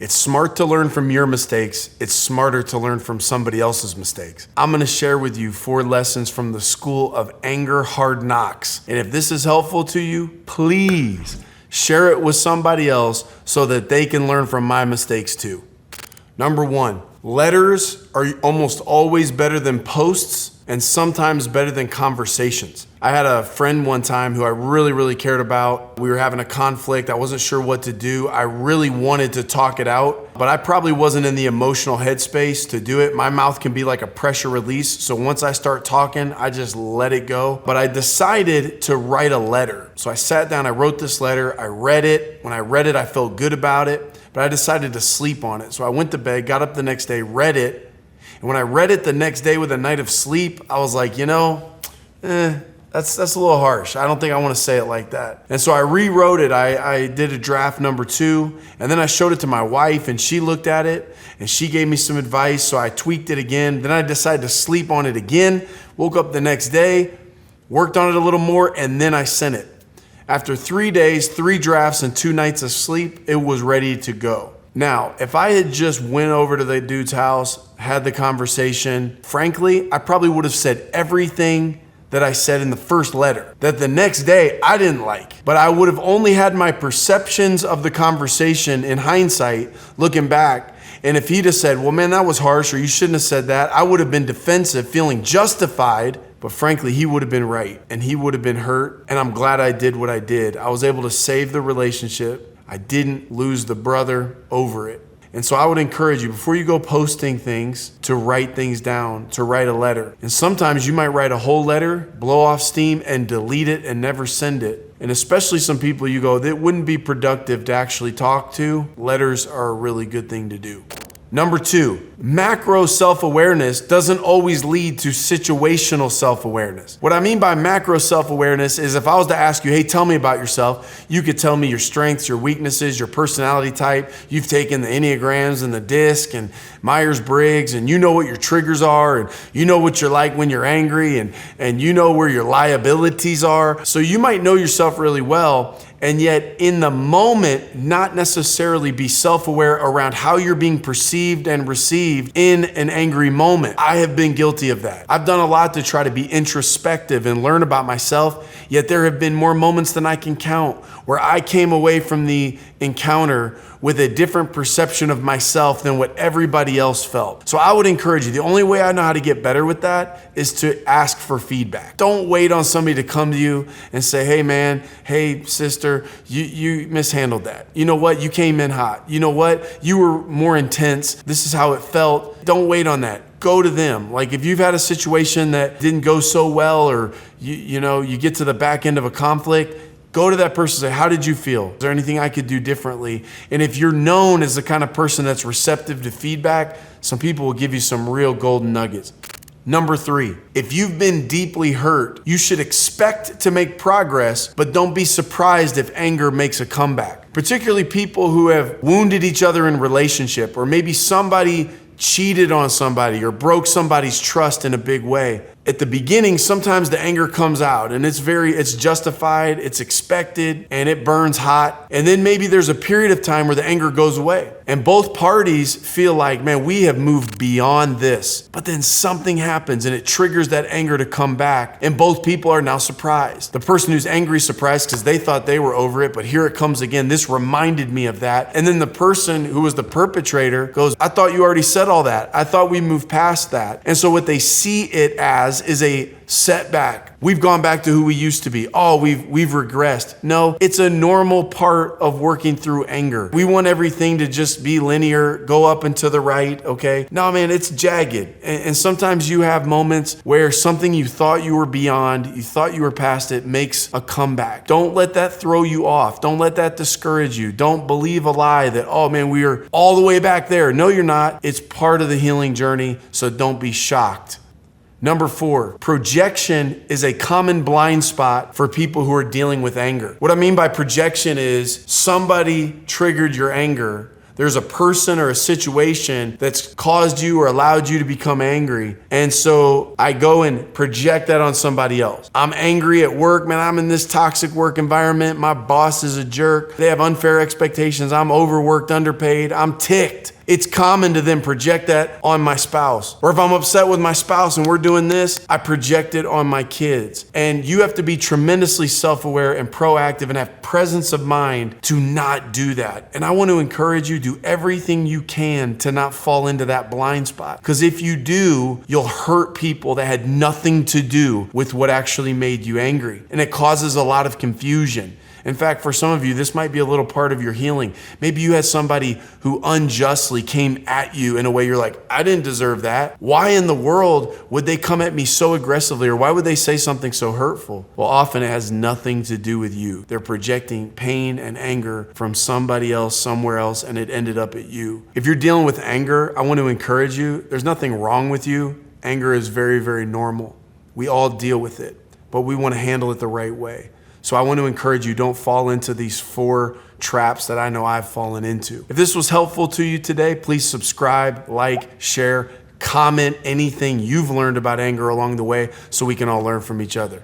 It's smart to learn from your mistakes. It's smarter to learn from somebody else's mistakes. I'm gonna share with you 4 lessons from the School of Anger Hard Knocks. And if this is helpful to you, please share it with somebody else so that they can learn from my mistakes too. Number 1, letters are almost always better than posts and sometimes better than conversations. I had a friend one time who I really cared about. We were having a conflict. I wasn't sure what to do. I really wanted to talk it out, but I probably wasn't in the emotional headspace to do it. My mouth can be like a pressure release. So once I start talking, I just let it go. But I decided to write a letter. So I sat down, I wrote this letter, I read it. When I read it, I felt good about it, but I decided to sleep on it. So I went to bed, got up the next day, read it. And when I read it the next day with a night of sleep, I was like, that's a little harsh. I don't think I want to say it like that. And so I rewrote it. I did a draft number 2, and then I showed it to my wife, and she looked at it, and she gave me some advice, so I tweaked it again. Then I decided to sleep on it again, woke up the next day, worked on it a little more, and then I sent it. After 3 days, 3 drafts, and 2 nights of sleep, it was ready to go. Now, if I had just went over to the dude's house, had the conversation, frankly, I probably would have said everything that I said in the first letter that the next day I didn't like, but I would have only had my perceptions of the conversation in hindsight, looking back. And if he'd have said, well, man, that was harsh, or you shouldn't have said that, I would have been defensive, feeling justified. But frankly, he would have been right and he would have been hurt. And I'm glad I did what I did. I was able to save the relationship. I didn't lose the brother over it. And so I would encourage you, before you go posting things, to write things down, to write a letter. And sometimes you might write a whole letter, blow off steam, and delete it and never send it. And especially some people you go, that wouldn't be productive to actually talk to. Letters are a really good thing to do. Number 2, macro self-awareness doesn't always lead to situational self-awareness. What I mean by macro self-awareness is if I was to ask you, hey, tell me about yourself, you could tell me your strengths, your weaknesses, your personality type. You've taken the Enneagrams and the DISC and Myers-Briggs, and you know what your triggers are, and you know what you're like when you're angry, and you know where your liabilities are. So you might know yourself really well, and yet in the moment, not necessarily be self-aware around how you're being perceived and received in an angry moment. I have been guilty of that. I've done a lot to try to be introspective and learn about myself, yet there have been more moments than I can count where I came away from the encounter with a different perception of myself than what everybody else felt. So I would encourage you, the only way I know how to get better with that is to ask for feedback. Don't wait on somebody to come to you and say, hey man, hey sister, you mishandled that. You know what, you came in hot. You know what, you were more intense. This is how it felt. Don't wait on that. Go to them. Like if you've had a situation that didn't go so well, or you get to the back end of a conflict, go to that person and say, how did you feel? Is there anything I could do differently? And if you're known as the kind of person that's receptive to feedback, some people will give you some real golden nuggets. Number 3, if you've been deeply hurt, you should expect to make progress, but don't be surprised if anger makes a comeback. Particularly people who have wounded each other in relationship, or maybe somebody cheated on somebody or broke somebody's trust in a big way. At the beginning, sometimes the anger comes out and it's justified, it's expected, and it burns hot. And then maybe there's a period of time where the anger goes away and both parties feel like, man, we have moved beyond this. But then something happens and it triggers that anger to come back, and both people are now surprised. The person who's angry is surprised because they thought they were over it, but here it comes again. This reminded me of that. And then the person who was the perpetrator goes, I thought you already said all that. I thought we moved past that. And so what they see it as is a setback. We've gone back to who we used to be. Oh, we've regressed. No, it's a normal part of working through anger. We want everything to just be linear, go up and to the right, okay? No, man, it's jagged. And sometimes you have moments where something you thought you were beyond, you thought you were past it, makes a comeback. Don't let that throw you off. Don't let that discourage you. Don't believe a lie that, oh man, we are all the way back there. No, you're not. It's part of the healing journey, so don't be shocked. Number 4, projection is a common blind spot for people who are dealing with anger. What I mean by projection is somebody triggered your anger, There's a person or a situation that's caused you or allowed you to become angry. And so I go and project that on somebody else. I'm angry at work, man. I'm in this toxic work environment. My boss is a jerk. They have unfair expectations. I'm overworked, underpaid. I'm ticked. It's common to then project that on my spouse. Or if I'm upset with my spouse and we're doing this, I project it on my kids. And you have to be tremendously self-aware and proactive and have presence of mind to not do that. And I want to encourage you, do everything you can to not fall into that blind spot. Because if you do, you'll hurt people that had nothing to do with what actually made you angry. And it causes a lot of confusion. In fact, for some of you, this might be a little part of your healing. Maybe you had somebody who unjustly came at you in a way you're like, I didn't deserve that. Why in the world would they come at me so aggressively? Or why would they say something so hurtful? Well, often it has nothing to do with you. They're projecting pain and anger from somebody else, somewhere else, and it ended up at you. If you're dealing with anger, I want to encourage you. There's nothing wrong with you. Anger is very, very normal. We all deal with it, but we want to handle it the right way. So I want to encourage you, don't fall into these 4 traps that I know I've fallen into. If this was helpful to you today, please subscribe, like, share, comment anything you've learned about anger along the way so we can all learn from each other.